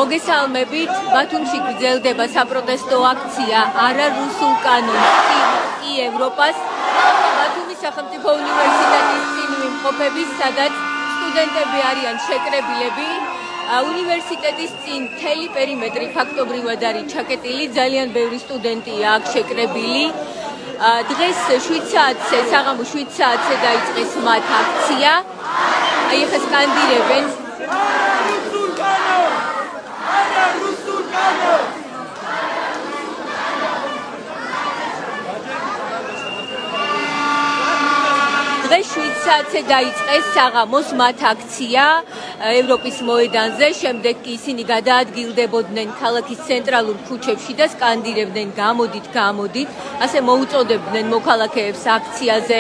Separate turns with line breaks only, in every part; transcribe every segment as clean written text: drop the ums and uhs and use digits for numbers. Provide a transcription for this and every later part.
მოგესალმებით, ბათუმში გრძელდება საპროტესტო აქცია არა რუსულ კანონს კი ევროპას. ბათუმის სახელმწიფო უნივერსიტეტის წინ მიმყოფების, სადაც სტუდენტები არიან შეკრებილები. უნივერსიტეტის წინ მთელი პერიმეტრი ფაქტობრივად არის ჩაკეტილი, ძალიან ბევრი სტუდენტია აქ შეკრებილი. დღეს 7 საათზე, საღამო 7 საათზე დაიწყეს მათ აქცია. აი ახლა სკანდირებენ დღეს 7 საათზე დაიწყეს საღამოს მათ აქცია ევროპის მოედანზე, შემდეგ კი ისინი გადაადგილდებოდნენ ქალაქის ცენტრალურ ქუჩებში და სკანდირებდნენ გამოდით, გამოდით, ასე მოუწოდებდნენ მოქალაქეებს აქციაზე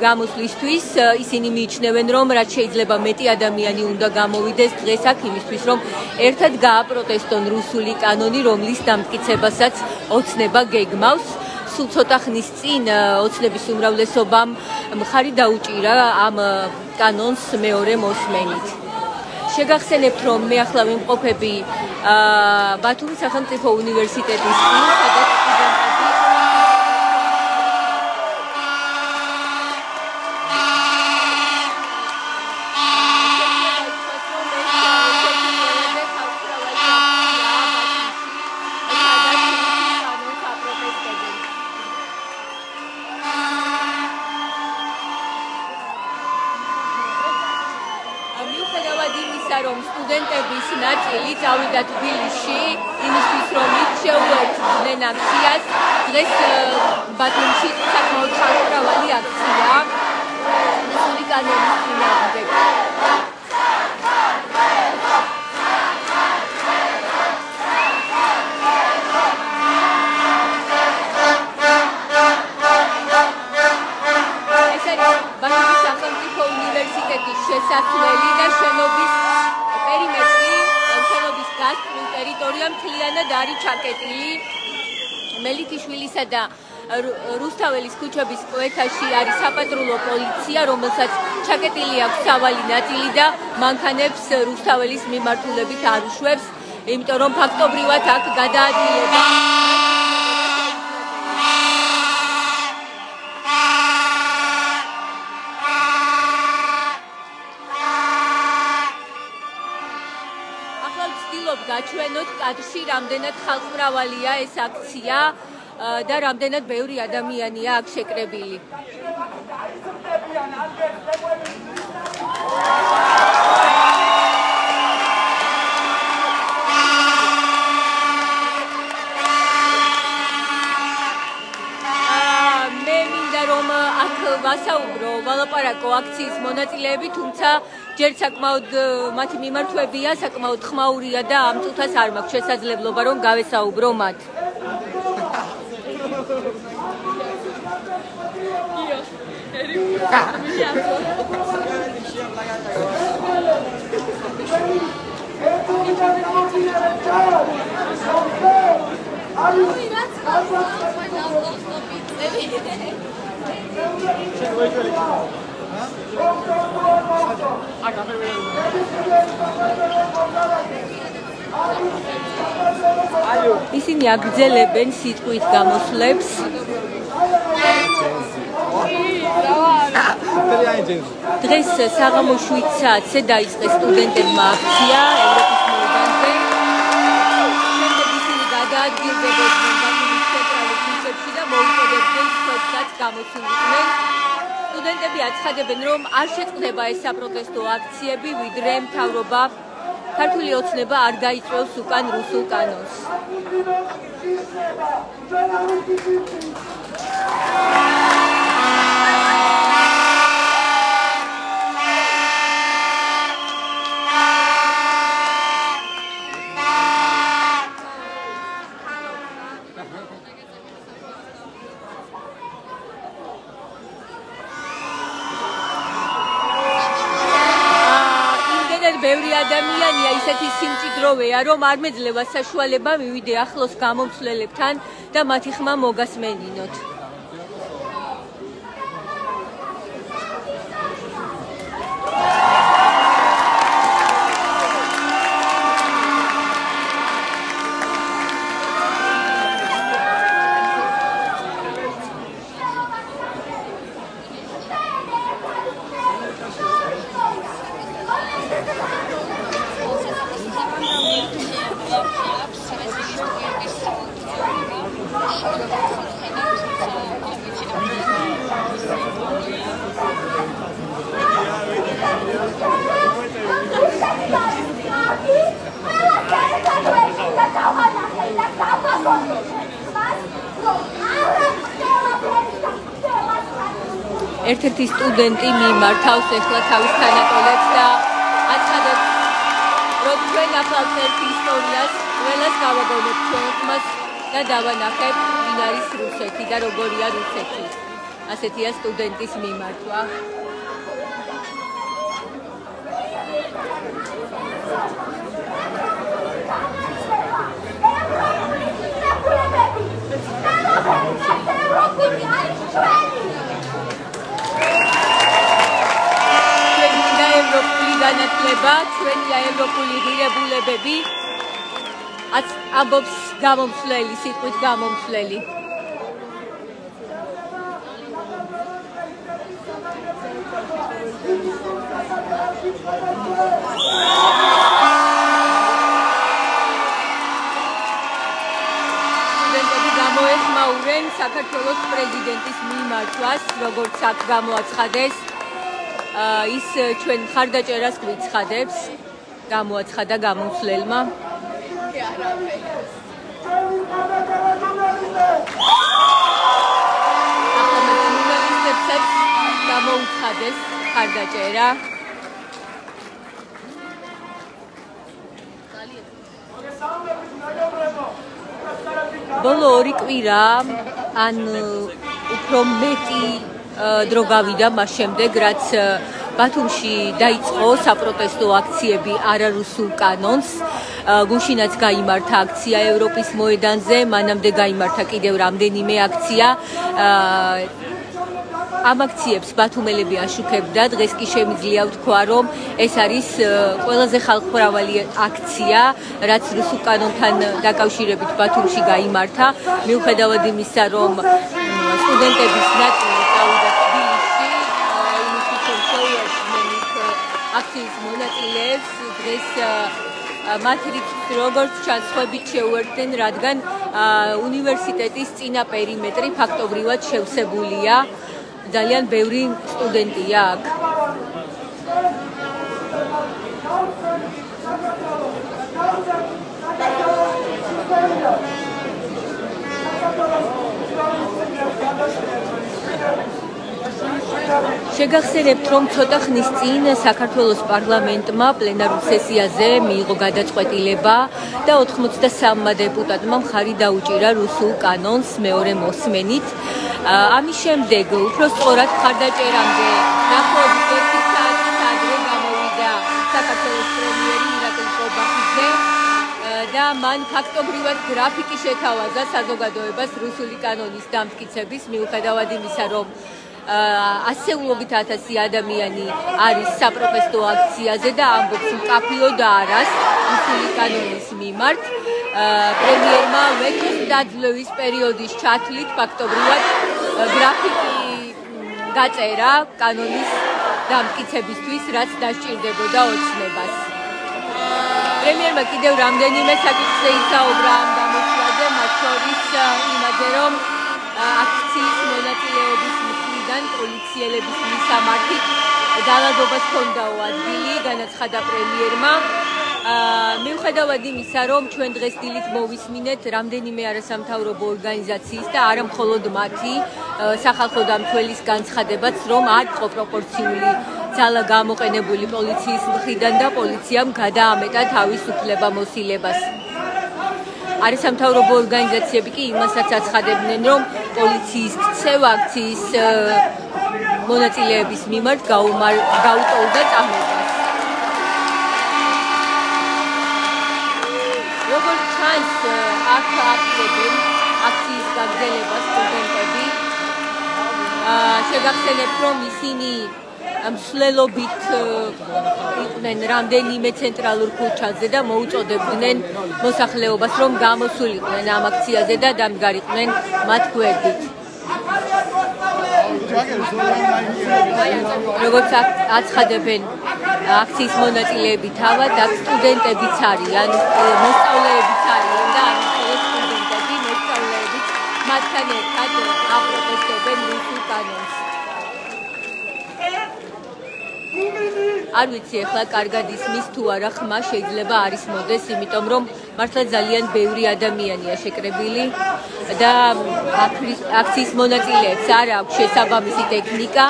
გამოსვლისთვის. ისინი მიიჩნევენ, რომ რაც შეიძლება მეტი ადამიანი უნდა გამოვიდეს დღეს აქ იმისთვის, რომ ერთად გააპროტესტონ რუსული კანონი, რომლის დამტკიცებასაც ოცნება გეგმავს. სულ ცოტა ხნის წინ ოცნების უმრავლესობამ მხარი დაუჭირა ამ კანონს მეორე მოსმენით. შეგახსენებთ, რომ მე ახლა ვიმყოფები ბათუმის სახელმწიფო უნივერსიტეტის წინ, სადაც რომ სტუდენტების ნაწილი წავიდა თბილისში იმისთვის, რომ იქ შეუერთდნენ აქციას. დღეს ბათუმში საკმაოდ ხალხმრავალი აქცია რუსული კანონის წინააღმდეგ. ეს არის ბათუმის სახელმწიფო უნივერსიტეტის შესასვლელი და შენობის შენობის გასწვრივ ტერიტორია მთლიანად არის ჩაკეტილი. მელიქიშვილისა და რუსთაველის ქუჩების კვეთაში არის საპატრულო პოლიცია, რომელსაც ჩაკეტილი აქვს სავალი ნაწილი და მანქანებს რუსთაველის მიმართულებით არ უშვებს, იმიტომ რომ ფაქტობრივად აქ გადაადგილება გაჩვენოთ კადრში, რამდენად ხალხმრავალია ეს აქცია და რამდენად ბევრი ადამიანია აქ შეკრებილი. მე მინდა რომ აქ ვასაუბრო, ვალაპარაკო აქციის მონაწილეები, თუმცა ჯერ საკმაოდ მათი მიმართვებია, საკმაოდ ხმაურია და ამ წუთას არ მაქვს შესაძლებლობა რომ გავესაუბრო მათ. ისინი აგრძელებენ სიტყვით გამოსვლებს. დღეს საღამოს 7 საათზე დაიწყეს სტუდენტებმა აქცია ევროპის მოედანზე. შემდეგ ისინი გადაადგილდებოდნენ ბათუმის ცენტრალურ ქუჩებში და მოუწოდებდნენ სხვებსაც გამოსულიყვნენ. სტუდენტები აცხადებენ, რომ არ შეწყდება ეს საპროტესტო აქციები, ვიდრე მთავრობა ქართული ოცნება არ გაიწვევს უკან რუსულ კანონს. ბევრი ადამიანია ისეთი სიმჭიდროვეა, რომ არ მეძლევა საშუალება მივიდე ახლოს გამომცვლელებთან და მათი ხმა მოგასმენინოთ. ერთ-ერთი სტუდენტი მიმართავს ახლა თავის თანატოლებს და აცხადებს, რომ ჩვენ ახლავს ერთ ისტორიას, ყველას გავაგონებთ ჩვენს მას და დავანახებთ, ვინ არის რუსეთი და როგორია რუსეთი. ასეთია სტუდენტის მიმართვა. განათლება, ჩვენია ევროპული ღირებულებები, ამბობს გამომცვლელი, სიტყვით გამომცვლელი. სტუდენტები გამოეხმაურენ საქართველოს პრეზიდენტის მიმართვას, როგორც აქ გამოაცხადეს. ის ჩვენ მხარდაჭერას გვიცხადებს, გამოაცხადა გამომცვლელმა. ახლა ჟურნალისტებსაც გამოუცხადეს მხარდაჭერა. ბოლო 2 კვირა, ან უფრო მეტი დრო გავიდა მას შემდეგ, რაც ბათუმში დაიწყო საპროტესტო აქციები არარუსულ კანონს. გუშინაც გაიმართა აქცია ევროპის მოედანზე, მანამდე გაიმართა კიდევ რამდენიმე აქცია. ამ აქციებს ბათუმელები აშუქებდა. დღეს კი შემიძლია ვთქვა, რომ ეს არის ყველაზე ხალხმრავალი აქცია, რაც რუსულ კანონთან დაკავშირებით ბათუმში გაიმართა. მიუხედავად იმისა, რომ სტუდენტების ნაწილი წავიდა თბილისში, იმისთვის რომ შეუერთდნენ აქციის მონაწილეებს, დღეს მათ რიცხვს როგორც ჩანს სხვებით შეუერთდნენ, რადგან უნივერსიტეტის წინა პერიმეტრი ფაქტობრივად შევსებულია. ძალიან ბევრი სტუდენტია აქ. შეგახსენებთ, რომ ცოტა ხნის წინ საქართველოს პარლამენტმა პლენარულ სესიაზე მიიღო გადაწყვეტილება და 83 დეპუტატმა მხარი დაუჭირა რუსულ კანონს მეორე მოსმენით. ამის შემდეგ უფრო სწორად მხარდაჭერამდე დაახლოებით 1 საათით ადრე გამოვიდა საქართველოს პრემიერი ირაკლი ყობახიძე და მან ფაქტობრივად გრაფიკი შეთავაზა საზოგადოებას რუსული კანონის დამტკიცების, მიუხედავად იმისა, რომ ასეულობით 1000 ადამიანი არის საპროტესტო აქციაზე და ამბობს მკაფიო და არას რუსული კანონის მიმართ. პრემიერმა ვეტოს დაძლევის პერიოდის ჩათვლით ფაქტობრივად გრაფიკი გაწერა კანონის დამტკიცებისთვის, რაც დასჭირდებოდა ოცნებას. პრემიერმა კიდევ რამდენიმე საკითხზე ისაუბრა ამ დამოსვლაზე, მათ შორის იმაზე, რომ აქციის მონაწილეობის მხრიდან პოლიციელების მისამართით ძალადობას ჰქონდაო ადგილი, განაცხადა პრემიერმა. მიუხედავად იმისა, რომ ჩვენ დღეს დილით მოვისმინეთ რამდენიმე არასამთავრობო ორგანიზაციის და არა მხოლოდ მათი სახალხო დამცველის განცხადებაც, რომ არ იყო პროპორციული ძალა გამოყენებული პოლიციის მხრიდან და პოლიციამ გადაამეტა თავის უფლებამოსილებას. არასამთავრობო ორგანიზაციები კი იმასაც აცხადებდნენ, რომ პოლიციის ქცევა აქციის მონაწილეების მიმართ გაუტოლდა წამებას. როგორც ჩანს, აქ აპირებენ აქციის გაგრძელებას სტუდენტები. შეგახსენებთ, რომ ისინი მსვლელობით იყვნენ რამდენიმე ცენტრალურ ქუჩაზე და მოუწოდებდნენ მოსახლეობას, რომ გამოსულიყვნენ ამ აქციაზე და დამდგარიყვნენ მათ გვერდით. როგორც აცხადებენ აქციის მონაწილეები თავად, აქ სტუდენტებიც არიან, მოსწავლეებიც არიან და არ მხოლოდ სტუდენტები, მოსწავლეებიც მათთან ერთად აპროტესტებენ რუსულ კანონს. არ ვიცი ახლა კარგად ისმის თუ არა, ხმა შეიძლება არ ისმოდეს, იმიტომ რომ მართლა ძალიან ბევრი ადამიანია შეკრებილი და აქციის მონაწილეებს არ აქვს შესაბამისი ტექნიკა,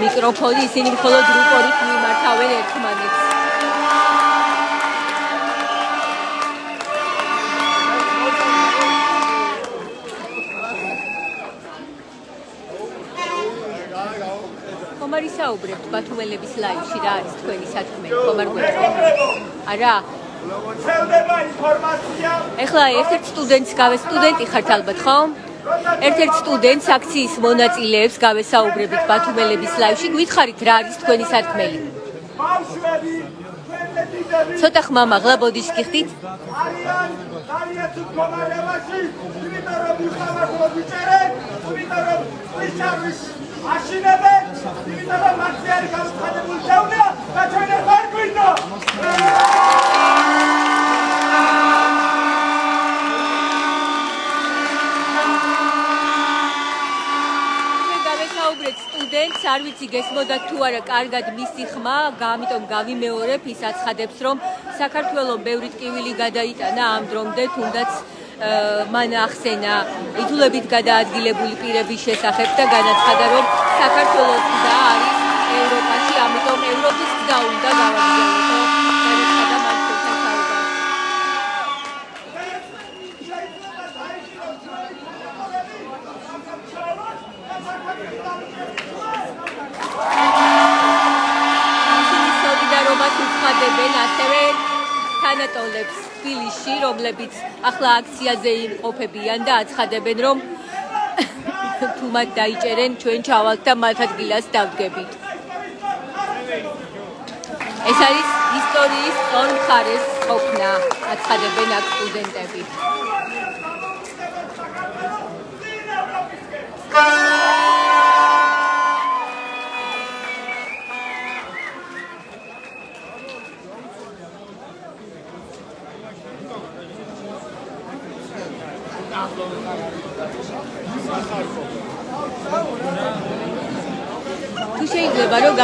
მიკროფონი, ისინი მხოლოდ რუპორით მიმართავენ ერთმანეთს. ხომ არ ისაუბრებთ ბათუმელების ლაივში რა არის თქვენი სათქმელი, ხომ არ გვეწევთ? არა? ეხლა ერთ-ერთ სტუდენტს სტუდენტი ხართ ალბათ, ხო? ერთ-ერთ სტუდენტს აქციის მონაწილეებს გავესაუბრებით ბათუმელების ლაივში, გითხარით რა არის თქვენი სათქმელი? ცოტა ხმამაღლა ბოდიშს გიხდით? აშინებენ, იმიტომ რომ მათი არის გამოცხადებული შეუძლია და ჩვენ არ გვინდა. გავესაუბრეთ სტუდენტს, არ ვიცი გესმოდათ თუ არა კარგად მისი ხმა, ამიტომ გავიმეორებ, ის აცხადებს, რომ საქართველოს ბევრი ტკივილი გადაიტანა ამ დრომდე, თუნდაც მან ახსენა იძულებით გადაადგილებული პირების შესახებ და განაცხადა, რომ საქართველოს გზა არის ევროპაში, ამიტომ ევროპის გზა უნდა გავაგრძელოთ. განაცხადა მან ჩვენთან საუბარში. ისინი სოლიდარობას უცხადებენ ასევე თანატოლებს თბილისში, რომლებიც ახლა აქციაზე იმყოფებიან და აცხადებენ, რომ თუ მათ დაიჭერენ, ჩვენ ჩავალთ და მათ ადგილას დავდგებით. ეს არის ისტორიის ორ მხარეს ყოფნა, აცხადებენ აქ სტუდენტები. თუ შეიძლება რომ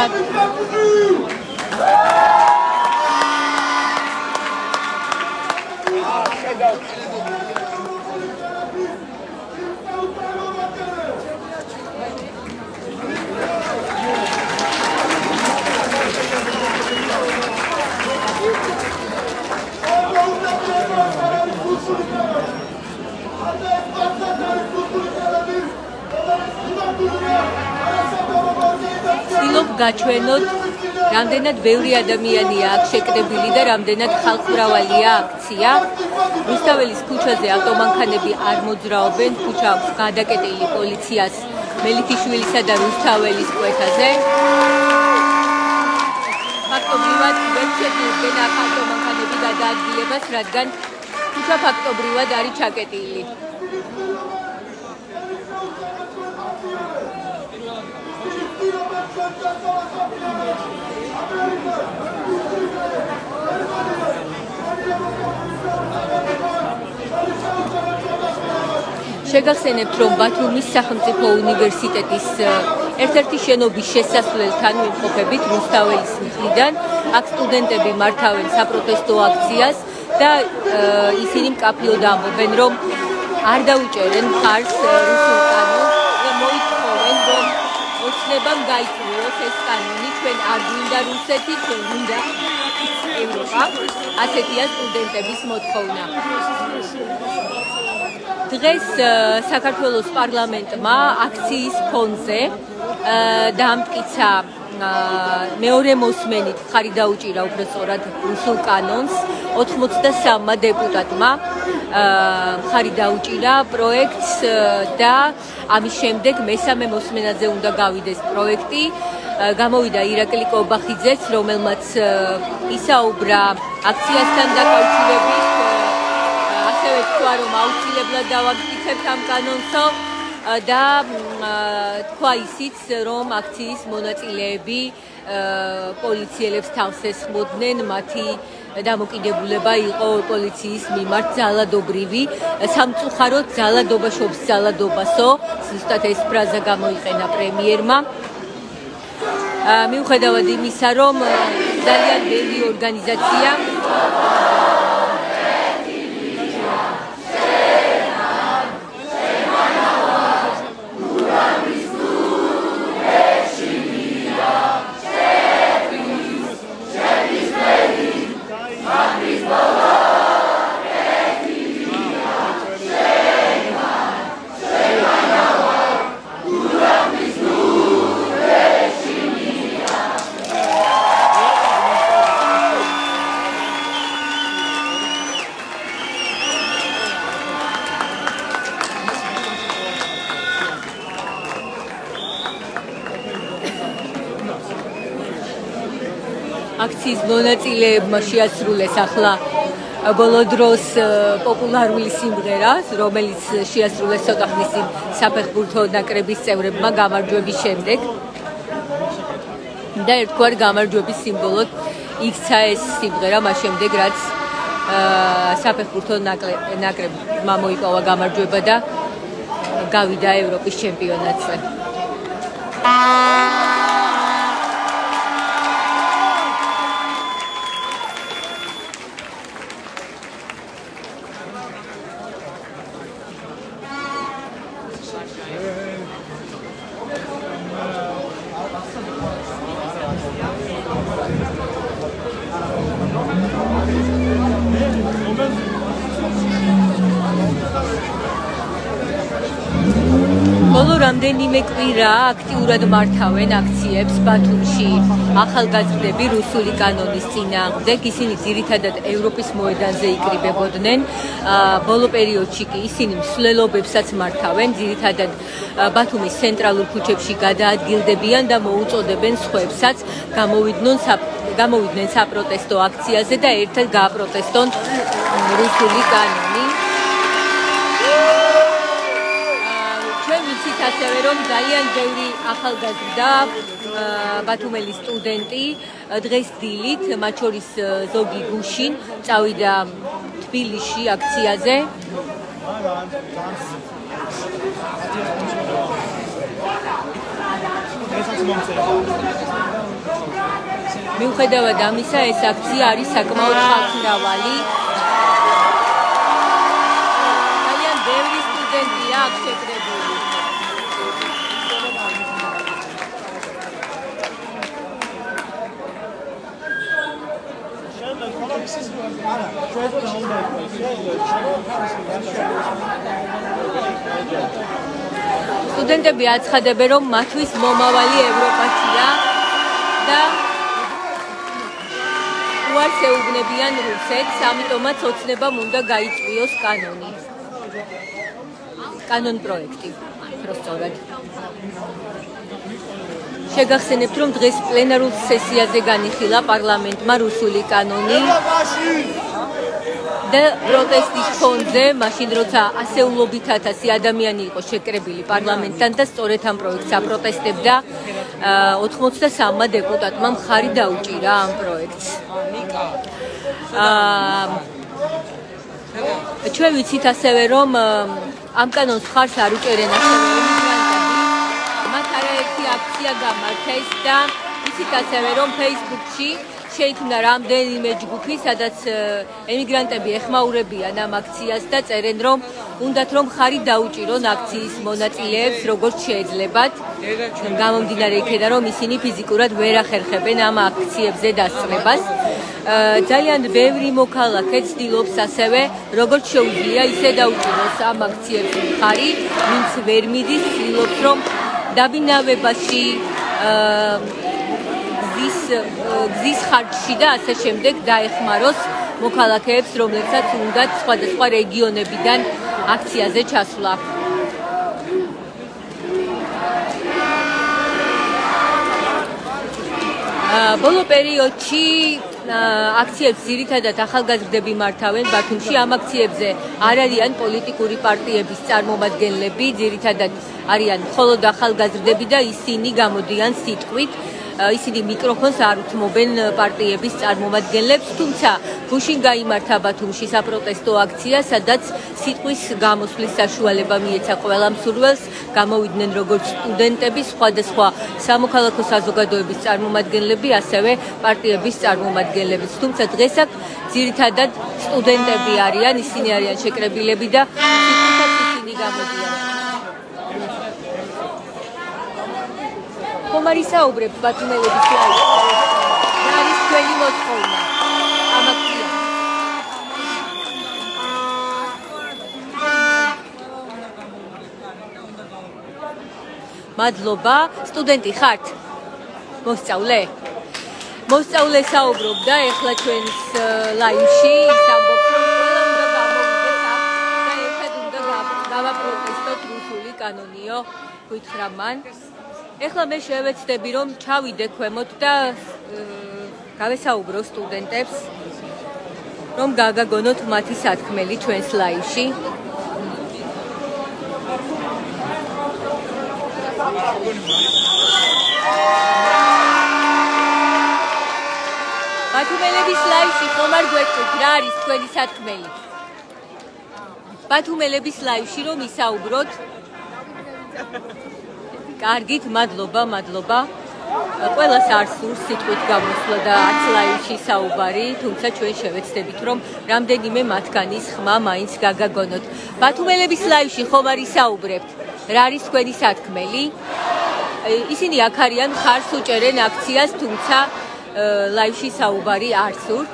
გაჩვენოთ, რამდენად ბევრი ადამიანია აქ შეკრებილი და რამდენად ხალხმრავალია აქცია. რუსთაველის ქუჩაზე ავტომანქანები არ მოძრაობენ, ქუჩა აქვს გადაკეტილი პოლიციას მელიქიშვილისა და რუსთაველის კვეთაზე. ფაქტობრივად ვერ შეძლებენ ახალ მანქანები გადაადგილებას, რადგან თუცა ფაქტობრივად არის ჩაკეტილი. შეგახსენებთ, რომ ბათუმის სახელმწიფო უნივერსიტეტის ერთ-ერთი შენობის შესასვლელთან ვიმყოფებით რუსთაველის მხრიდან. აქ სტუდენტები მართავენ საპროტესტო აქციას და ისინი მკაფიოდ ამბობენ, რომ არ დაუჭერენ მხარს რუსულ კანონს და მოითხოვენ, რომ ოცნებამ გაიწვიოს ეს კანონი. ჩვენ არ გვინდა რუსეთი, ჩვენ გვინდა ევროპა. ასეთია სტუდენტების მოთხოვნა. დღეს საქართველოს პარლამენტმა აქციის ფონზე დაამტკიცა მეორე მოსმენით მხარი დაუჭირა უბრალოდ რუსულ კანონს 83 დეპუტატმა მხარი დაუჭირა პროექტს და ამის შემდეგ მესამე მოსმენაზე უნდა გავიდეს პროექტი. გამოვიდა ირაკლი კობახიძეც, რომელმაც ისაუბრა აქციასთან დაკავშირებით. ასევე თქვა, რომ აუცილებლად დავამტკიცებთ ამ კანონსო და თქვა ისიც, რომ აქციის მონაწილეები პოლიციელებს თავს ესხმოდნენ, მათი დამოკიდებულება იყო პოლიციის მიმართ ძალადობრივი. სამწუხაროდ ძალადობა შობს ძალადობასო, ზუსტად ეს ფრაზა გამოიყენა პრემიერმა. მიუხედავად იმისა, რომ ძალიან ბევრი ორგანიზაცია აქციის მონაწილეებმა შეასრულეს ახლა ბოლო დროს პოპულარული სიმღერა, რომელიც შეასრულეს ცოტა ხნის წინ საფეხბურთო ნაკრების წევრებმა გამარჯვების შემდეგ. და ერთგვარ გამარჯვების სიმბოლოდ იქცა ეს სიმღერა მას შემდეგ, რაც საფეხბურთო ნაკრებმა მოიპოვა გამარჯვება და გავიდა ევროპის ჩემპიონატზე. ბოლო რამდენიმე კვირა აქტიურად მართავენ აქციებს ბათუმში ახალგაზრდები რუსული კანონის წინააღმდეგ. ისინი ძირითადად ევროპის მოედანზე იკრიბებოდნენ. ბოლო პერიოდში კი ისინი მსვლელობებსაც მართავენ, ძირითადად ბათუმის ცენტრალურ ქუჩებში გადაადგილდებიან და მოუწოდებენ სხვებსაც გამოვიდნენ საპროტესტო აქციაზე და ერთად გააპროტესტონ რუსული კანონი. ვიცით ასევე, რომ ძალიან ბევრი ახალგაზრდა ბათუმელი სტუდენტი დღეს დილით, მათ შორის ზოგი გუშინ, წავიდა თბილისში აქციაზე. მიუხედავად ამისა, ეს აქცია არის საკმაოდ ხალხმრავალი. ძალიან ბევრი სტუდენტია აქ შეკრებილი. სტუდენტები აცხადებენ, რომ მათთვის მომავალი ევროპაშია და უარს ეუბნებიან რუსეთს, ამიტომაც ოცნებამ უნდა გაიწვიოს კანონ პროექტი. Просторად. შეგახსენებთ, რომ დღეს პლენარულ სესიაზე განიხილა პარლამენტმა რუსული კანონი და პროტესტის ფონზე, მაშინ როცა ასეულობით ათასი ადამიანი იყო შეკრებილი პარლამენტთან და სწორედ ამ პროექტს აპროტესტებდა, 83 დეპუტატმა მხარი დაუჭირა ამ პროექტს. ჩვენ ვიცით ასევე, რომ ამ კანონს მხარს არ უჭერენ ასევე ემიგრანტები. მათ არაერთი აქცია გამართეს და ვიცით ასევე, რომ Facebook-ში შეიქმნა რამდენიმე ჯგუფი, სადაც ემიგრანტები ეხმაურებიან ამ აქციას და წერენ, რომ უნდათ რომ მხარი დაუჭირონ აქციის მონაწილეებს, როგორც შეიძლებათ. გამომდინარე იქედან, რომ ისინი ფიზიკურად ვერ ახერხებენ ამ აქციებზე დასწრებას. ძალიან ბევრი მოქალაქე ცდილობს ასევე, როგორც შეუძლია, ისე დაუჭიროს ამ აქციებში მხარი, ვინც ვერ მიდის, ცდილობს, რომ დაბინავებაში გზის ხარჯში და ასე შემდეგ დაეხმაროს მოქალაქეებს, რომლებსაც უნდათ სხვადასხვა რეგიონებიდან აქციაზე ჩასვლა. ბოლო პერიოდში აქციებს ძირითადად ახალგაზრდები მართავენ ბათუმში. ამ აქციებზე არ არიან პოლიტიკური პარტიების წარმომადგენლები, ძირითადად არიან მხოლოდ ახალგაზრდები და ისინი გამოდიან სიტყვით. ისინი მიკროფონს არ უთმობენ პარტიების წარმომადგენლებს, თუმცა გუშინ გაიმართა ბათუმში საპროტესტო აქცია, სადაც სიტყვის გამოსვლის საშუალება მიეცა ყველა მსურველს. გამოვიდნენ როგორც სტუდენტები, სხვადასხვა სამოქალაქო საზოგადოების წარმომადგენლები, ასევე პარტიების წარმომადგენლებიც. თუმცა დღეს აქ ძირითადად სტუდენტები არიან, ისინი არიან შეკრებილები და სიტყვითაც ისინი გამოდიან. ხომ არ ისაუბრებთ ბათუმელების ლაივში? რა არის თქვენი მოთხოვნა ამ აქციაზე? მადლობა. სტუდენტი ხართ? მოსწავლე? მოსწავლე საუბრობდა ეხლა ჩვენს ლაივში, ის ამბობს, რომ ყველა უნდა გამოვიდეს აქ და ერთად უნდა გავაპროტესტოთ რუსული კანონიო, გითხრა მან. ეხლა მე შევეცდები, რომ ჩავიდე ქვემოთ და გავესაუბრო სტუდენტებს, რომ გაგაგონოთ მათი სათქმელი ჩვენს ლაივში. ბათუმელების ლაივში ხომ არ გვეტყვით, რა არის თქვენი სათქმელი? ბათუმელების ლაივში რომ ისაუბროთ. კარგით, მადლობა, მადლობა. ყველას არ სურს სიტყვით გამოსვლა და არც ლაივში საუბარი, თუმცა ჩვენ შევეცდებით, რომ რამდენიმე მათგანის ხმა მაინც გაგაგონოთ. ბათუმელების ლაივში ხომ არ ისაუბრებთ? რა არის თქვენი სათქმელი? ისინი აქ არიან, ხარს უჭერენ აქციას, თუმცა ლაივში საუბარი არ სურთ.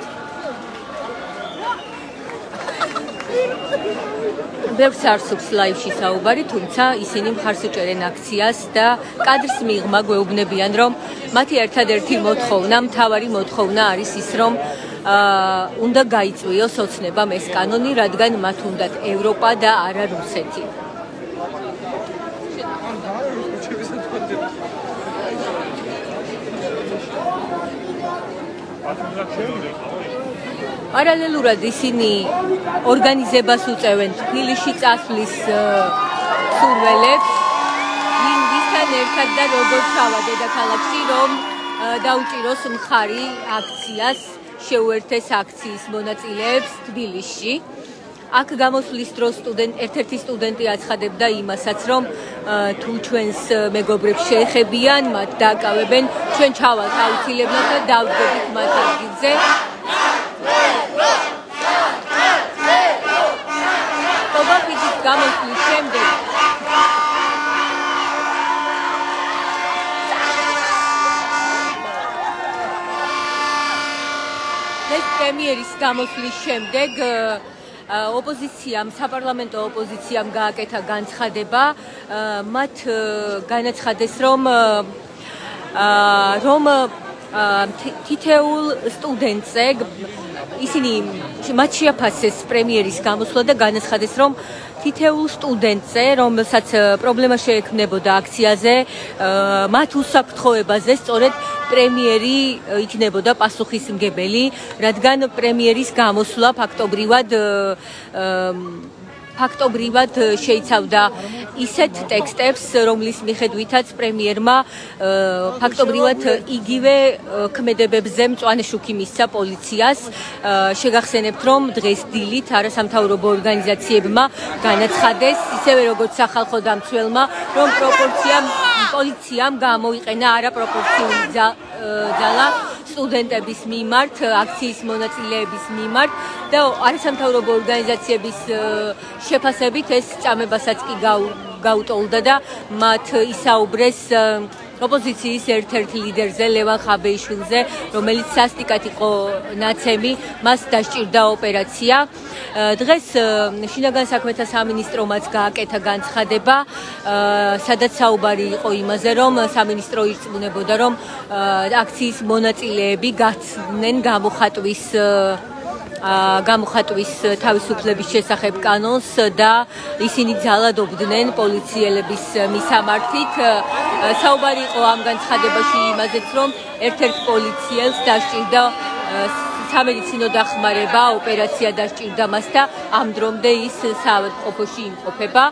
ბევრს არ სურს ლაივში საუბარი, თუმცა ისინი მხარს უჭერენ აქციას და კადრს მიღმა გვეუბნებიან, რომ მათი ერთადერთი მოთხოვნა, მთავარი მოთხოვნა არის ის, რომ უნდა გაიწვიოს ოცნებამ ეს კანონი, რადგან მათ უნდათ ევროპა და არა რუსეთი. პარალელურად ისინი ორგანიზებას უწევენ თბილისში წასვლის სურველებს, ვისთან ერთად და როგორ ჩავა დედაქალაქში, რომ დაუჭიროს მხარი აქციას, შეუერთეს აქციის მონაწილეებს თბილისში. აქ გამოსვლის დროს ერთ-ერთი სტუდენტი აცხადებდა იმასაც, რომ თუ ჩვენს მეგობრებს შეეხებიან, მათ დააკავებენ, ჩვენ ჩავალთ აუცილებლად და დავდგებით მათ ადგილზე. ტობაფიძის გამოსვლის შემდეგ ეს პრემიერის გამოსვლის შემდეგ ოპოზიციამ, საპარლამენტო ოპოზიციამ გააკეთა განცხადება, მათ განაცხადეს, რომ თითეულ სტუდენტზე ისინი მათ შეაფასეს პრემიერის გამოსვლა და განაცხადეს, რომ თითეულ სტუდენტზე, რომელსაც პრობლემა შეექმნებოდა აქციაზე, მათ უსაფრთხოებაზე სწორედ პრემიერი იქნებოდა პასუხისმგებელი, რადგან პრემიერის გამოსვლა ფაქტობრივად შეიცავდა ისეთ ტექსტებს, რომლის მიხედვითაც პრემიერმა ფაქტობრივად იგივე ქმედებებზე მწვანე შუქი მისცა პოლიციას. შეგახსენებთ, რომ დღეს დილით არასამთავრობო ორგანიზაციებმა განაცხადეს, ისევე როგორც სახალხო დამცველმა, რომ პოლიციამ გამოიყენა არაპროპორციული ძალა სტუდენტების მიმართ, აქციის მონაწილეების მიმართ და არასამთავრობო ორგანიზაციების შეფასებით ეს წამებასაც კი გაუტოლდა და მათ ისაუბრეს ოპოზიციის ერთ-ერთ ლიდერზე, ლევან ხაბეიშვილზე, რომელიც სასტიკად იყო ნაცემი, მას დასჭირდა ოპერაცია. დღეს შინაგან საქმეთა სამინისტრომაც გააკეთა განცხადება, სადაც საუბარი იყო იმაზე, რომ სამინისტრო ირწმუნებოდა, რომ აქციის მონაწილეები გაცდნენ გამოხატვის თავისუფლების შესახებ კანონს და ისინი ძალადობდნენ პოლიციელების მისამართით. საუბარი იყო ამ განცხადებაში იმაზეც, რომ ერთ-ერთ პოლიციელს დასჭირდა სამედიცინო დახმარება, ოპერაცია დასჭირდა მას და ამ დრომდე ის საავადმყოფოში იმყოფება.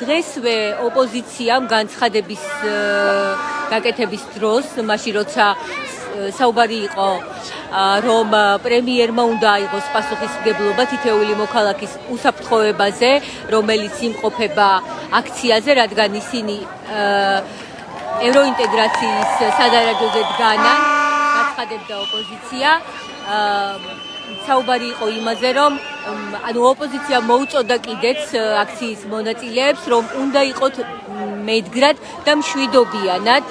დღესვე ოპოზიციამ განცხადების გაკეთების დროს, მაშინ როცა საუბარი იყო, რომ პრემიერმა უნდა აიღოს პასუხისმგებლობა თითოეული მოქალაქის უსაფრთხოებაზე, რომელიც იმყოფება აქციაზე, რადგან ისინი ევროინტეგრაციის სადარაჯოზე დგანან, გაცხადებდა ოპოზიცია. საუბარი იყო იმაზე, რომ ოპოზიცია მოუწოდა კიდეც აქციის მონაწილეებს, რომ უნდა იყოთ მედგრად და მშვიდობიანად.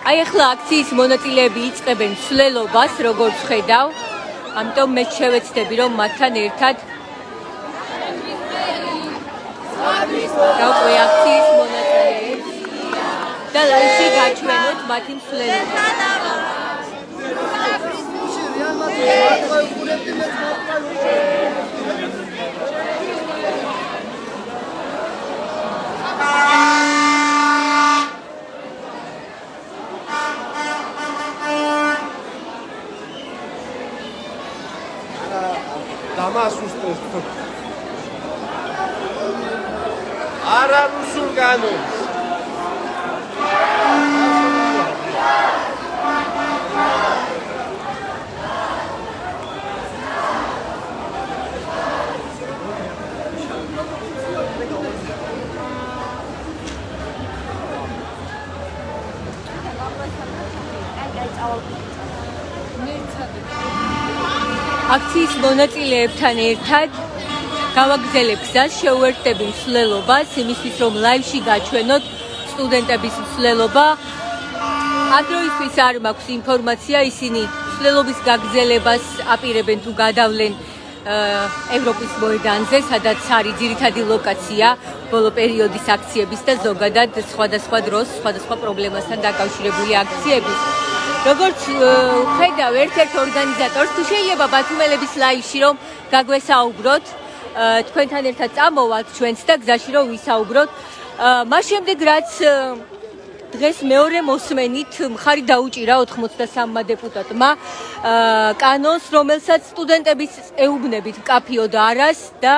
აი ახლა აქციის მონაწილეები იწყებენ ცვლილობას, როგორც ხედავ, ამიტომ მე შევეცდები, რომ მათთან ერთად გავყვე აქციის მონაწილეებს და ლაივში გაჩვენოთ მათი ცვლილება.
არა რუსულ კანონს.
აქციის მონაწილეებთან ერთად გავაგრძელებ გზას, შევუერთდები მსვლელობას, იმისთვის რომ ლაივში გაჩვენოთ სტუდენტების მსვლელობა. ადროისთვის არ მაქვს ინფორმაცია, ისინი მსვლელობის გაგრძელებას აპირებენ თუ გადავლენ ევროპის მოედანზე, სადაც არის ძირითადი ლოკაცია ბოლო პერიოდის აქციების და ზოგადად სხვადასხვა დროს, სხვადასხვა პრობლემასთან დაკავშირებული აქციების. როგორც ხედავ ერთ-ერთ ორგანიზატორს, თუ შეიძლება ბათუმელების ლაივში რომ გაგვესაუბროთ, თქვენთან ერთად წამოვალთ ჩვენც და გზაში რომ ვისაუბროთ. მას შემდეგ რაც დღეს მეორე მოსმენით მხარი დაუჭირა 83-მა დეპუტატმა კანონს, რომელსაც სტუდენტების ეუბნებით მკაფიოდ არას და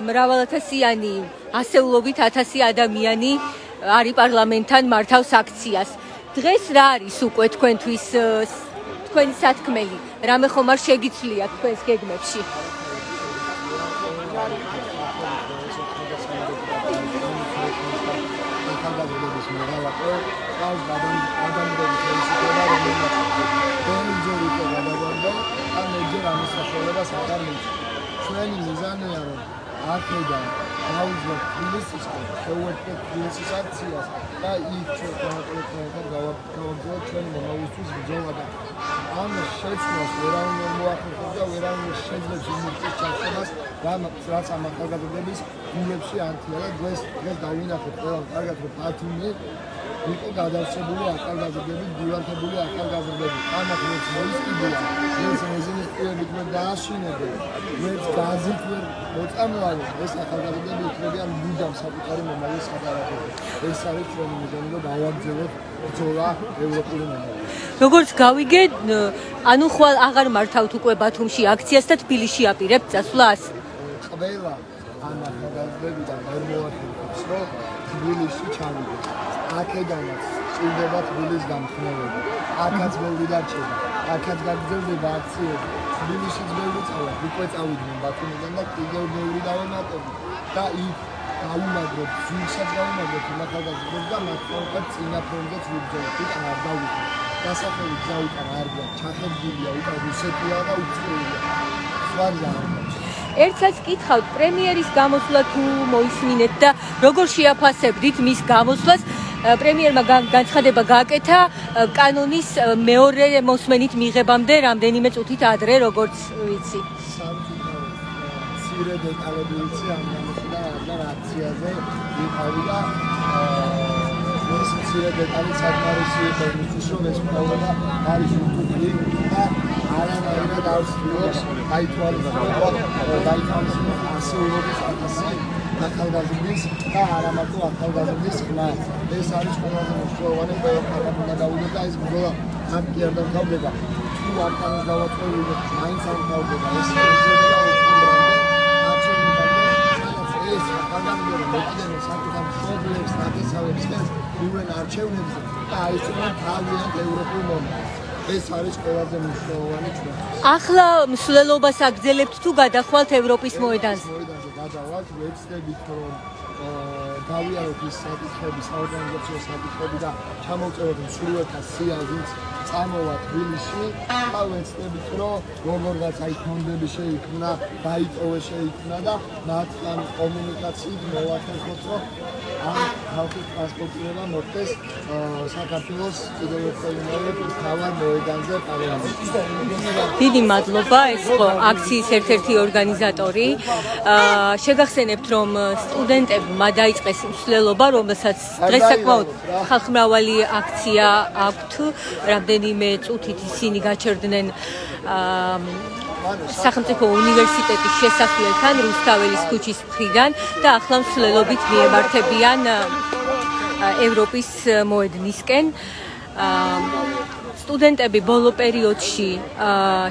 მრავალათასიანი, ასეულობით 1000 ადამიანი არის პარლამენტთან მართავს აქციას. დღეს რა არის უკვე თქვენთვის თქვენი სათქმელი? რამე ხომ არ შეგიცვლიათ თქვენს გეგმებში?
ჩვენი მიზანია რომ აქედან გავუძლებთ თბილისისკენ, შევუერთდეთ თბილისის აქციას და იქ ჩვენ კონკრეტულად გავაგრძელებთ ჩვენი მომავლის ბრძოლა და ამ შეცვლას ვერავინ მოახერხებს და ვერავინ შეძლებს იმის ჩახშობას, რაც ამ ახალგაზრდების გულებში ანთია და დღეს დავინახეთ ყველამ კარგად რომ ბათუმი იყო გადავსებული ახალგაზრდები, გულანთებული ახალგაზრდები. ამათ მოისყიდია, ეს მეზინის პირებით ვერ დააშინებენ, ვერ გაზით ვერ მოწამლავენ. ეს ახალგაზრდები იქნებიან მუდამ საკუთარი მომავლის საგარეო. ეს არის ჩვენი მიზანი, რომ დავაგრძელოთ ბრძოლა ევროპული მომავალში.
როგორც გავიგე, ანუ ხვალ აღარ მართავთ უკვე ბათუმში აქციას და თბილისში აპირებთ წასვლას.
ყველა ამ ახალგაზრდებიდან ვერ მოახერხებს, რომ თბილისში ჩავიდეს. აქედანაც წვდება თბილის გამხნევება. აქაც ბევრი დარჩება. აქაც გაგრძელდება აქციები. თბილისშიც ბევრი წავა, უკვე წავიდნენ ბათუმიდან და კიდევ ბევრი დავემატებთ და იქ დავუმაგროთ, ზურგსაც დავუმაგროთ იმ ახალგაზრდებს და მათ ყოველთვის წინა ფრონტზეც ვიბრძოლოთ. უკან არ დავუშვით. დასახელი გზა უკან არ გვაქვს, ჩახერგილია, უკან რუსეთია და უწყლია. სხვა გზა არ გვაქვს.
ერთსაც კითხავთ პრემიერის გამოსვლა თუ მოისმინეთ და როგორ შეაფასებდით მის გამოსვლას? პრემიერმა განცხადება გააკეთა კანონის მეორე მოსმენით მიღებამდე რამდენიმე წუთით ადრე, როგორც ვიცი.
მცირე დეტალები ვიცი ამ გამოსვლიდან, რადგან აქციაზე ვიყავი და ეს მცირე დეტალი საკმარისი იყო იმისთვის, რომ ეს პრობლემა არის უთუქი და არანაირად არ ვცდილობს გაითვალისწინოს ასეულობის 1000 ახალგაზრდის და არა მარტო ახალგაზრდის ხმა. ეს არის ყველაზე მნიშვნელოვანი ყველაფერთან უნდა გავიდოთ და ეს ბრძოლა ამ კი არ დამთავრდება. თუ არ თანაც დავაწყობილოთ, მაინც არ დამთავრდება. ეს შეიძლება ეს ახალგაზრდები მოკიდენ საკუთარ მშობლებს, ნათესავებს და იუენ არჩევნებზე და აიჩვენონ თავიანთ ევროპულ მომავალს. ეს არის ყველაზე მნიშვნელოვანი ჩვენ.
ახლა მსვლელობას აგრძელებთ თუ გადახვალთ ევროპის მოედანზე?
მოედანზე გადავალთ, ვეცდებით რომ გავიაროთ ის საკითხები, საორგანიზაციო საკითხები და ჩამოვწეროთ მსვლელთა სია, ვინც წამოვა თბილისში და ვეცდებით რომ როგორღაც აი ფონდები შეიქმნა, დაიტოვეს შეიქმნა და მათთან კომუნიკაციით მოვახერხოთ რომ ამ ხალხის ტრანსპორტირება მოხდეს საქართველოს კიდევ ერთხელ მთავარ მოედანზე პარლამენტში.
დიდი მადლობა, ეს იყო აქციის ერთ-ერთი ორგანიზატორი. შეგახსენებთ, რომ სტუდენტებმა დაიწყეს მსვლელობა, რომელსაც დღეს საკმაოდ ხალხმრავალი აქცია აქვთ. რამდენიმე წუთით ისინი გაჩერდნენ სახელმწიფო უნივერსიტეტის შესასვლელთან რუსთაველის ქუჩის მხრიდან და ახლა მსვლელობით მიემართებიან ევროპის მოედნისკენ. სტუდენტები ბოლო პერიოდში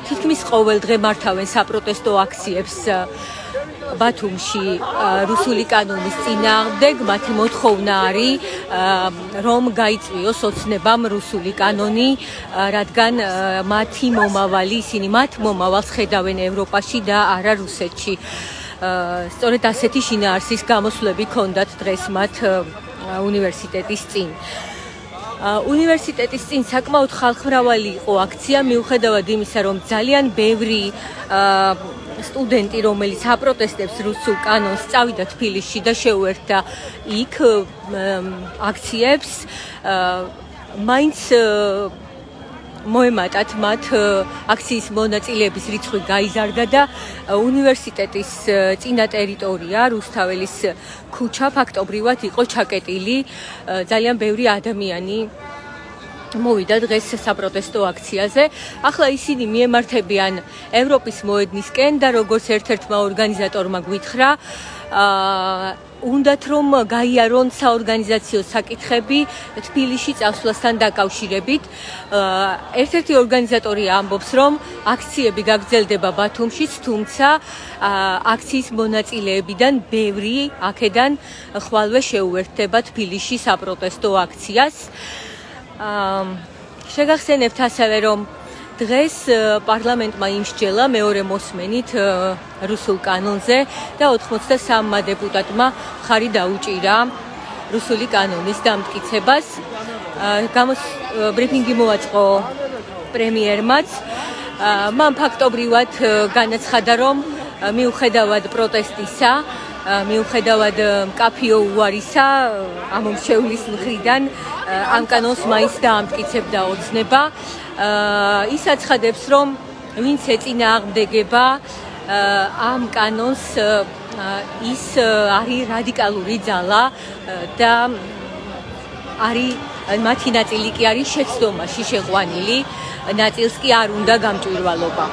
თითქმის ყოველ დღე მართავენ საპროტესტო აქციებს ბათუმში რუსული კანონის წინააღმდეგ. მათი მოთხოვნა არის რომ გაიწვიოს ოცნებამ რუსული კანონი, რადგან მათი მომავალი, ისინი მათ მომავალს ხედავენ ევროპაში და არა რუსეთში. სწორედ ასეთი შინაარსის გამოსვლები ჰქონდათ დღეს მათ უნივერსიტეტის წინ. უნივერსიტეტის წინ საკმაოდ ხალხმრავალი იყო აქცია, მიუხედავად იმისა, რომ ძალიან ბევრი სტუდენტი, რომელიც აპროტესტებს რუსულ კანონს, წავიდა თბილისში და შეუერთდა იქ აქციებს, მაინც მოემატათ მათ აქციის მონაწილეების რიცხვი გაიზარდა და უნივერსიტეტის წინა ტერიტორია, რუსთაველის ქუჩა ფაქტობრივად იყო ჩაკეტილი. ძალიან ბევრი ადამიანი მოვიდა დღეს საპროტესტო აქციაზე. ახლა ისინი მიემართებიან ევროპის მოედნისკენ და როგორც ერთ-ერთმა ორგანიზატორმა გვითხრა, უნდათ რომ გაიარონ საორგანიზაციო საკითხები თბილისში წასვლასთან დაკავშირებით. ერთ-ერთი ორგანიზატორი ამბობს, რომ აქციები გაგრძელდება ბათუმშიც, თუმცა აქციის მონაწილეებიდან ბევრი აქედან ხვალვე შეუერთდება თბილისში საპროტესტო აქციას. შეგახსენებთ ასევე, რომ დღეს პარლამენტმა იმსჯელა მეორე მოსმენით რუსულ კანონზე და 83 დეპუტატმა ხარი დაუჭირა რუსული კანონის დამტკიცებას. ბრიფინგი მოაწყო პრემიერმაც. მან ფაქტობრივად განაცხადა, რომ მიუხედავად პროტესტისა, მიუხედავად მკაფიო უარისა ამომრჩევლის მხრიდან, ამ კანონს მაინც დაამტკიცებდა ოცნება. ის აცხადებს, რომ ვინც ეწინააღმდეგება ამ კანონს, ის არის რადიკალური ძალა და არის მათი ნაწილი კი არის შეცდომაში შეყვანილი, ნაწილს კი არ უნდა გამჭვირვალობა.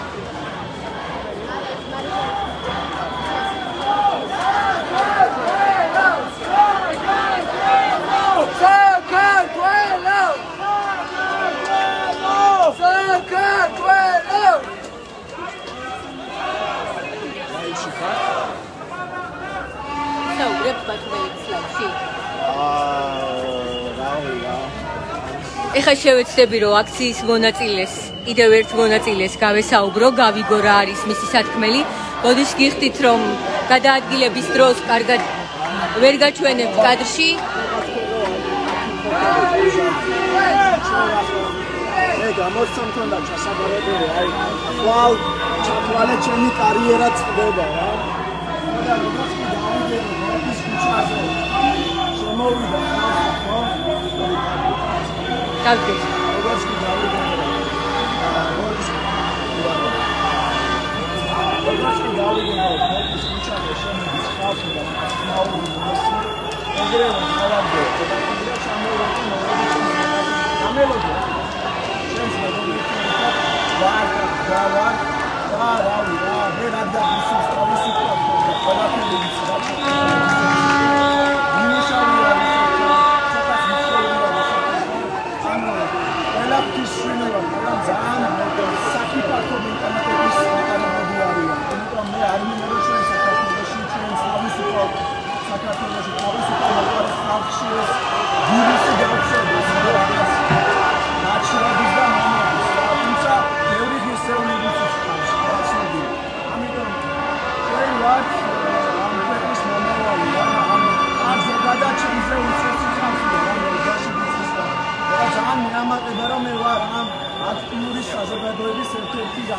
ეხლა შევეცდები რომ აქციის მონაწილეს, კიდევ ერთ მონაწილეს გავესაუბრო, გავიგო რა არის მისი სათქმელი. მოდის გიხდით რომ გადაადგილების დროს კარგად ვერ გაჩვენებთ კადრში.
გამოსცემ თქონდა ჩასაბარებელი, აი ხვალ ჩათვალე ჩემი კარიერა წდება რა. და როგორც კი დავიდე ის ქუჩაზე შემოვიდა ხო?
დავიდე.
როგორც კი დავიდე ის ქუჩაზე შემოვიდა ხალხი და მაურულეს. ეგრევე გავარდე და ჩამოვედი გამელოდი.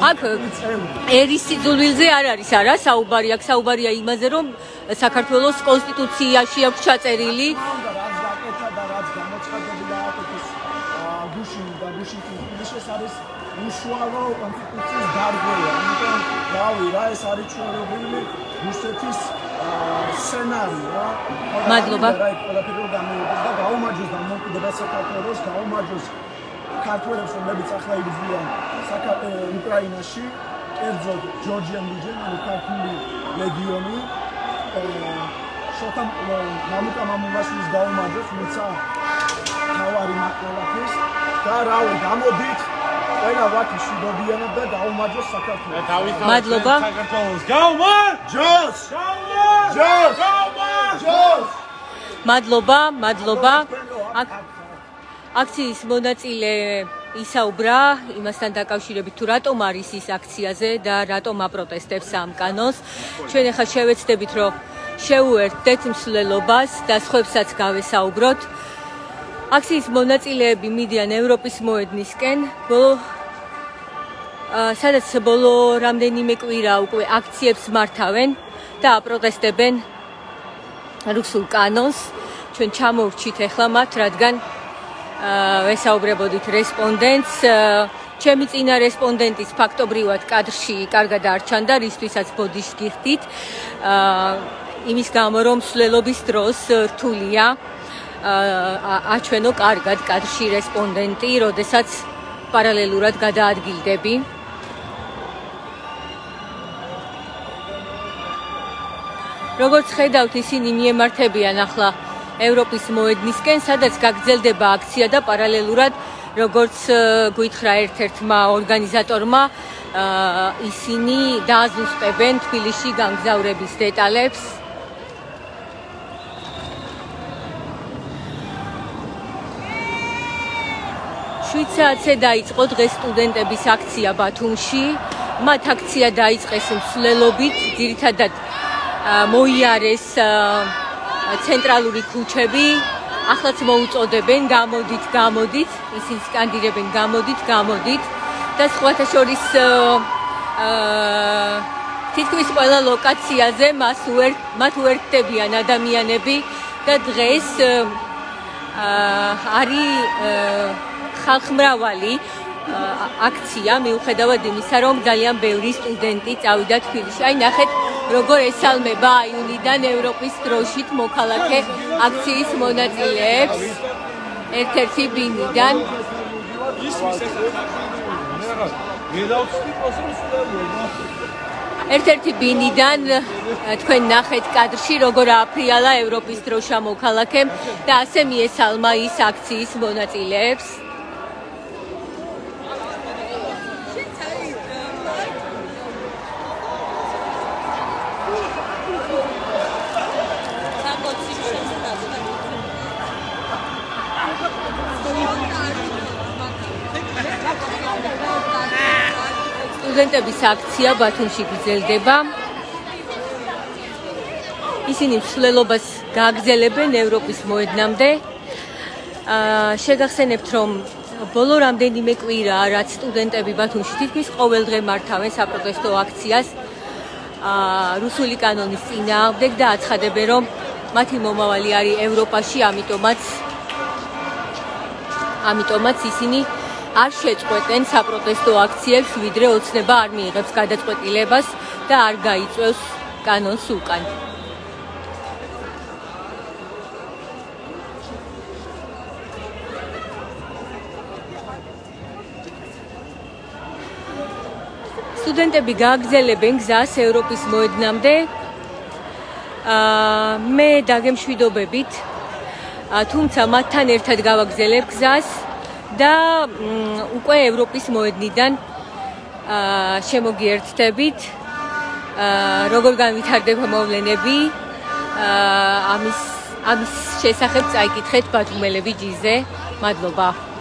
აქ ერის სიძულვილზე არ არის არა საუბარი, აქ საუბარია იმაზე, რომ საქართველოს კონსტიტუციაში აქვს ჩაწერილი
უშუალო კონსტიტუციის დარღვევა, იმიტომ რავი რა ეს არის ჩვეულებრივი რუსეთის სცენარი რა.
მადლობა.
ყველაფერი გამოვიდა და გაუმარჯოს დამოუკიდებელ საქართველოს, გაუმარჯოს ქართველებს, რომლებიც ახლა იბრძვიან უკრაინაში, კერძოდ ჯორჯიან რიჯენ, ანუ ქართული ლეგიონი. შოთა მამუკა მამულაშვილის გაუმარჯოს, თუმცა თავარი მაკვლევის და რავი გამოდით ყველა ვაკი შეგობიანად და გაუმარჯოს საქართველოს.
მადლობა.
საქართველოს გაუმარჯოს!
გაუმარჯოს!
მადლობა. აქციის მონაწილე ისაუბრა იმასთან დაკავშირებით თუ რატომ არის ის აქციაზე და რატომ აპროტესტებს ამ კანონს. ჩვენ ახლა შევეცდებით რომ შევუერთდეთ მსვლელობას და სხვებსაც გავესაუბროთ. აქციის მონაწილეები მიდიან ევროპის მოედნისკენ, სადაც ბოლო რამდენიმე კვირა უკვე აქციებს მართავენ და აპროტესტებენ რუსულ კანონს. ჩვენ ჩამოვრჩით ახლა მათ, რადგან ვესაუბრებოდით რესპონდენტს. ჩემი წინა რესპონდენტის ფაქტობრივად კადრში კარგად არ ჩანდა, რისთვისაც ბოდიშს გიხდით. იმის გამო რომ მსვლელობის დროს რთულია აჩვენო კარგად კადრში რესპონდენტი, როდესაც პარალელურად გადაადგილდები. როგორც ხედავთ, ისინი მიემართებიან ახლა ევროპის მოედნისკენ, სადაც გაგრძელდება აქცია და პარალელურად, როგორც გითხრა ერთ-ერთმა ორგანიზატორმა, ისინი დააზუსტებენ თბილისში გამგზავრების დეტალებს. 7 საათზე დაიწყო დღეს სტუდენტების აქცია ბათუმში. მათ აქცია დაიწყეს მსვლელობით, ძირითადად მოიარეს ცენტრალური ქუჩები. ახლაც მოუწოდებენ გამოდით, ისინი სკანდირებენ გამოდით და სხვათა შორის თითქმის ყველა ლოკაციაზე მათ უერთდებიან ადამიანები და დღეს არის ხალხმრავალი აქცია, მიუხედავად იმისა, რომ ძალიან ბევრი სტუდენტი წავიდა თბილისში. აი ნახეთ, როგორ ესალმება აივნიდან ევროპის დროშით მოქალაქე აქციის მონაწილეებს. ერთ-ერთი ბინიდან ერთ-ერთი ბინიდან თქვენ ნახეთ კადრში როგორ აფრიალა ევროპის დროშა მოქალაქემ და ასე მიესალმა ის აქციის მონაწილეებს. სტუდენტების აქცია ბათუმში გრძელდება. ისინი მსვლელობას გააგრძელებენ ევროპის მოედნამდე. შეგახსენებთ, რომ ბოლო რამდენიმე კვირაა, რაც სტუდენტები ბათუმში თითქმის ყოველ დღე მართავენ საპროტესტო აქციას რუსული კანონის წინააღმდეგ და აცხადებენ, რომ მათი მომავალი არის ევროპაში, ამიტომაც ისინი არ შეწყვეტენ საპროტესტო აქციებს, ვიდრე ოცნება არ მიიღებს გადაწყვეტილებას და არ გაიწვევს კანონს უკან. სტუდენტები გააგრძელებენ გზას ევროპის მოედნამდე. მე დაგემშვიდობებით, თუმცა მათთან ერთად გავაგრძელებ გზას და უკვე ევროპის მოედნიდან შემოგიერთდებით. როგორ განვითარდება მოვლენები, ამის შესახებ წაიკითხეთ ბათუმელები ჯიზე. მადლობა.